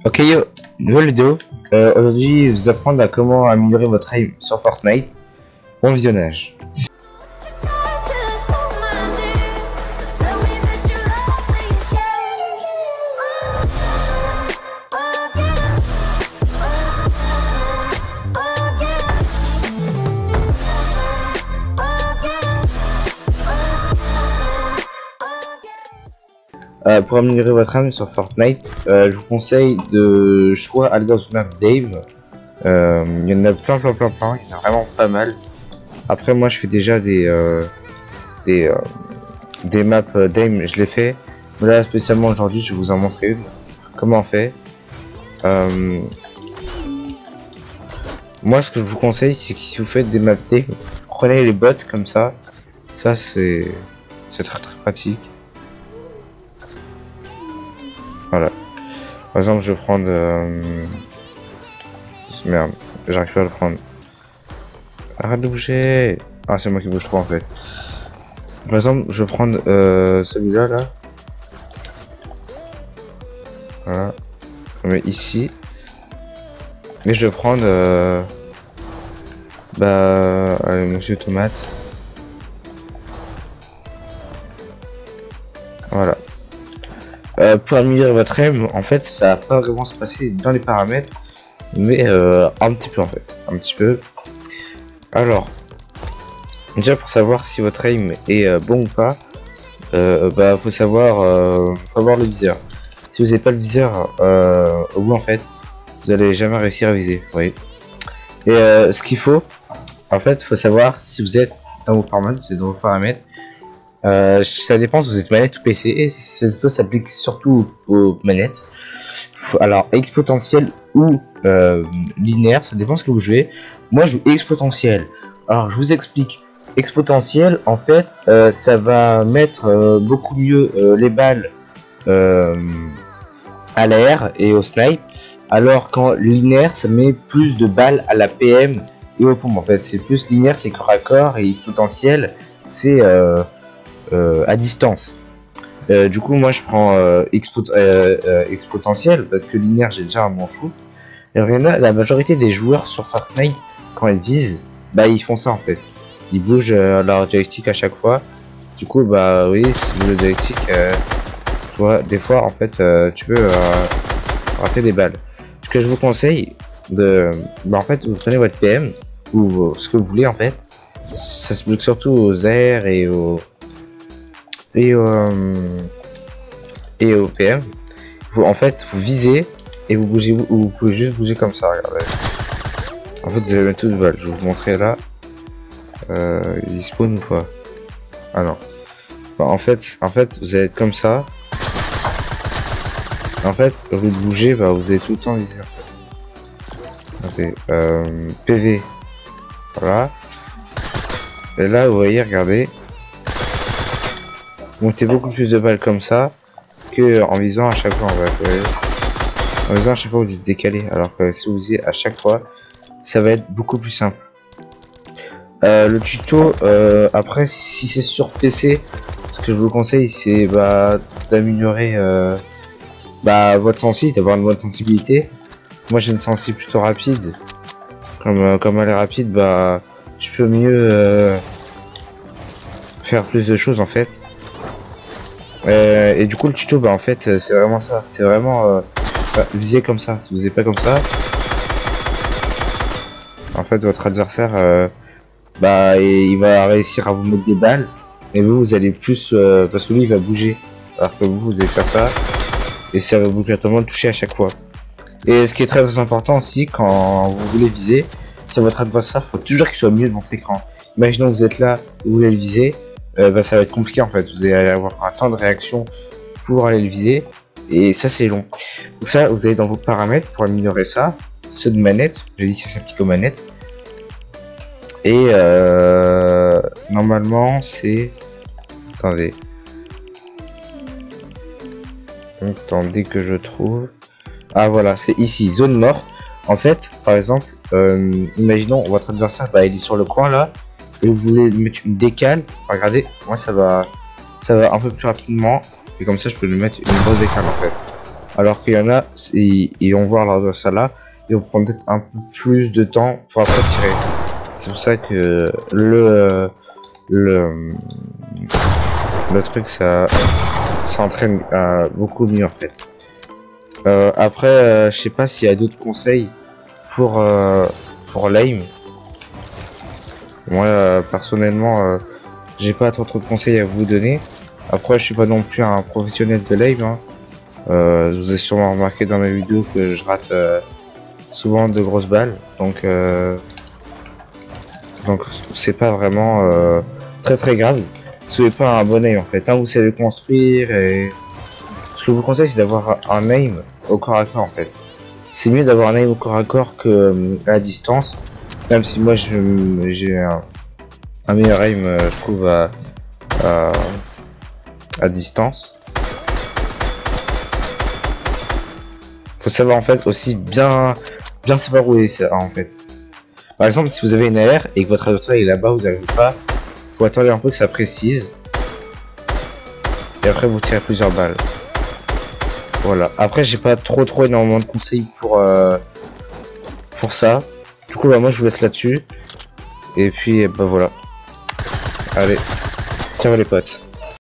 Ok yo, nouvelle vidéo. Aujourd'hui, je vais vous apprendre à comment améliorer votre aim sur Fortnite. Bon visionnage. Pour améliorer votre aim sur Fortnite, je vous conseille de soit aller dans une map Dave. Il y en a plein, il y en a vraiment pas mal. Après moi je fais déjà des maps Dame, je l'ai fait. Mais là spécialement aujourd'hui je vais vous en montrer une. Comment on fait. Moi ce que je vous conseille c'est que si vous faites des maps Dame, prenez les bots comme ça. Ça c'est très pratique. Voilà. Par exemple, je vais prendre. Merde, j'arrive pas à le prendre. Arrête de bouger. Ah, c'est moi qui bouge trop en fait. Par exemple, je vais prendre celui-là là. Voilà. Je mets ici. Et je vais prendre. Allez, Monsieur Tomate. Voilà. Pour améliorer votre aim, en fait, ça va pas vraiment se passer dans les paramètres, mais un petit peu en fait, un petit peu. Alors, déjà pour savoir si votre aim est bon ou pas, faut savoir, faut avoir le viseur. Si vous n'avez pas le viseur au bout, en fait, vous allez jamais réussir à viser. Vous voyez. Et ce qu'il faut, en fait, faut savoir si vous êtes dans vos paramètres, c'est dans vos paramètres. Ça dépend si vous êtes manette ou PC, et cette vidéo s'applique surtout aux manettes. Alors exponentiel ou linéaire, ça dépend ce que vous jouez. Moi je joue exponentiel. Alors je vous explique. Exponentiel, en fait, ça va mettre beaucoup mieux les balles à l'air et au snipe, alors qu'en linéaire ça met plus de balles à la PM et au pompe. En fait c'est plus linéaire, c'est corps à corps, et exponentiel c'est à distance. Du coup moi je prends exponentiel parce que linéaire j'ai déjà un bon shoot. Et la majorité des joueurs sur Fortnite, quand ils visent, ils font ça en fait. Ils bougent leur joystick à chaque fois. Du coup oui, si le joystick tu vois, des fois en fait tu peux rater des balles. Ce que je vous conseille de en fait vous prenez votre PM ou ce que vous voulez en fait. Ça se bloque surtout aux airs et au PM. En fait vous visez et vous bougez, vous pouvez juste bouger comme ça, regardez. En fait vous allez mettre tout de balles, je vais vous montrer là. Il spawn ou pas? Ah non. En fait vous allez être comme ça. En fait au lieu de bouger, vous allez tout le temps viser en fait. PV. Voilà. Et là vous voyez, regardez. Montez beaucoup plus de balles comme ça que en visant à chaque fois en fait. En visant à chaque fois vous êtes décalé, alors que si vous visez à chaque fois ça va être beaucoup plus simple. Le tuto après si c'est sur PC, ce que je vous conseille c'est d'améliorer votre sensi, d'avoir une bonne sensibilité. Moi j'ai une sensi plutôt rapide, comme elle est rapide, je peux mieux faire plus de choses en fait. Et du coup le tuto en fait c'est vraiment ça, c'est vraiment viser comme ça. Si vous n'êtes pas comme ça, en fait votre adversaire il va réussir à vous mettre des balles, et vous allez plus parce que lui il va bouger, alors que vous allez faire ça et ça va vous obligatoirement toucher à chaque fois. Et ce qui est très important aussi quand vous voulez viser, c'est votre adversaire, faut toujours qu'il soit mieux devant votre écran. Imaginons que vous êtes là, vous voulez le viser, ça va être compliqué en fait, vous allez avoir un temps de réaction pour aller le viser, et ça c'est long. Donc ça vous allez dans vos paramètres pour améliorer ça, ceux de manette, j'ai dit ça s'applique aux manettes. Et normalement c'est... Attendez que je trouve... Ah voilà, c'est ici, zone morte. En fait, par exemple, imaginons votre adversaire, il est sur le coin là, et vous voulez lui mettre une décale. Regardez, moi ça va un peu plus rapidement, et comme ça je peux lui mettre une grosse décale en fait. alors qu'il y en a, ils vont voir leur ça là, ils vont prendre peut-être un peu plus de temps pour après tirer. C'est pour ça que le truc ça entraîne beaucoup mieux en fait. Après, je sais pas s'il y a d'autres conseils pour l'aim. Moi personnellement, j'ai pas trop de conseils à vous donner. Après, je suis pas non plus un professionnel de l'aim. Hein. Vous avez sûrement remarqué dans mes vidéos que je rate souvent de grosses balles, donc c'est pas vraiment très grave. Si vous n'avez pas un bon aim en fait, hein, vous savez construire et ce que je vous conseille c'est d'avoir un aim au corps à corps en fait. C'est mieux d'avoir un aim au corps à corps que à distance, même si moi j'ai un meilleur aim je trouve à distance. Faut savoir en fait aussi bien savoir où est ça en fait. Par exemple, si vous avez une AR et que votre adversaire est là-bas, vous n'arrivez pas, faut attendre un peu que ça précise. Et après vous tirez plusieurs balles. Voilà. Après j'ai pas trop énormément de conseils pour ça. Du coup bah, moi je vous laisse là-dessus. Et puis bah voilà. Allez, ciao les potes.